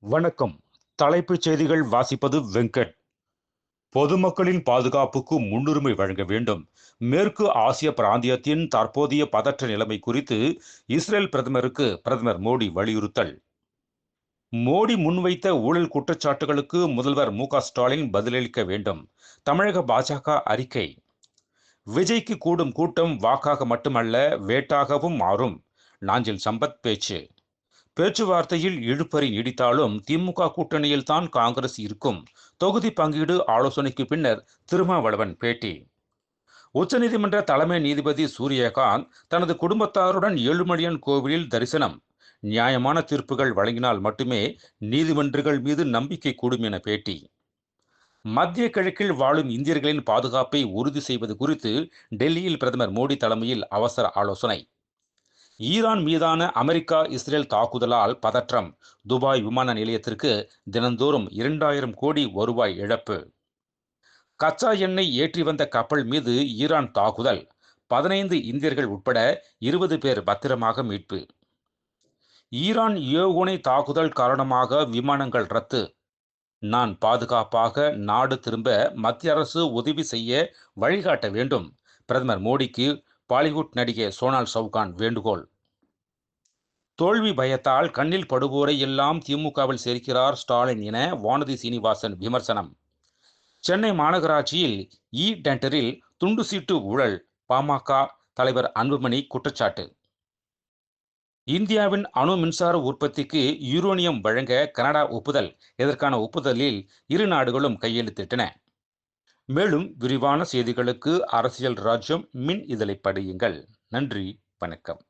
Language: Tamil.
வணக்கம். தலைப்புச் செய்திகள் வாசிப்பது வெங்கட். பொதுமக்களின் பாதுகாப்புக்கு முன்னுரிமை வழங்க வேண்டும். மேற்கு ஆசிய பிராந்தியத்தின் தற்போதைய பதற்ற நிலைமை குறித்து இஸ்ரேல் பிரதமருக்கு பிரதமர் மோடி வலியுறுத்தல். மோடி முன்வைத்த ஊழல் குற்றச்சாட்டுகளுக்கு முதல்வர் மு.க.ஸ்டாலின் பதிலளிக்க வேண்டும். தமிழக பாஜக அறிக்கை. விஜய்க்கு கூடும் கூட்டம் வாக்காக மட்டுமல்ல வேட்டாகவும் மாறும். நாஞ்சில் சம்பத் பேச்சு. பேச்சுவார்த்தையில் இழுபறி நீடித்தாலும் திமுக கூட்டணியில் தான் காங்கிரஸ் இருக்கும். தொகுதி பங்கீடு ஆலோசனைக்கு பின்னர் திருமாவளவன் பேட்டி. உச்சநீதிமன்ற தலைமை நீதிபதி சூரியகாந்த் தனது குடும்பத்தாருடன் ஏழுமலையான் கோவிலில் தரிசனம். நியாயமான தீர்ப்புகள் வழங்கினால் மட்டுமே நீதிமன்றங்கள் மீது நம்பிக்கை கூடும் என பேட்டி. மத்திய கிழக்கில் வாழும் இந்தியர்களின் பாதுகாப்பை உறுதி செய்வது குறித்து டெல்லியில் பிரதமர் மோடி தலைமையில் அவசர ஆலோசனை. ஈரான் மீதான அமெரிக்கா இஸ்ரேல் தாக்குதலால் பதற்றம். துபாய் விமான நிலையத்திற்கு தினந்தோறும் 2000 கோடி வருவாய் இழப்பு. கச்சா எண்ணெய் ஏற்றி வந்த கப்பல் மீது ஈரான் தாக்குதல். 15 இந்தியர்கள் உட்பட 20 பேர் பத்திரமாக மீட்பு. ஈரான் ஏவுகணை தாக்குதல் காரணமாக விமானங்கள் ரத்து. நான் பாதுகாப்பாக நாடு திரும்ப மத்திய அரசு உதவி செய்ய வழிகாட்ட வேண்டும். பிரதமர் மோடிக்கு பாலிவுட் நடிகை சோனால் சவுகான் வேண்டுகோள். தோல்வி பயத்தால் கண்ணில் படுவோரை எல்லாம் திமுகவில் சேர்க்கிறார் ஸ்டாலின் என வானதி சீனிவாசன் விமர்சனம். சென்னை மாநகராட்சியில் டெண்டரில் துண்டு சீட்டு ஊழல். பாமக தலைவர் அன்புமணி குற்றச்சாட்டு. இந்தியாவின் அணு மின்சார உற்பத்திக்கு யுரேனியம் வழங்க கனடா ஒப்புதல். இதற்கான ஒப்புதலில் இரு நாடுகளும் கையெழுத்திட்டன. மேலும் விரிவான செய்திகளுக்கு அரசியல் ராஜ்யம் மின் இதழை படியுங்கள். நன்றி, வணக்கம்.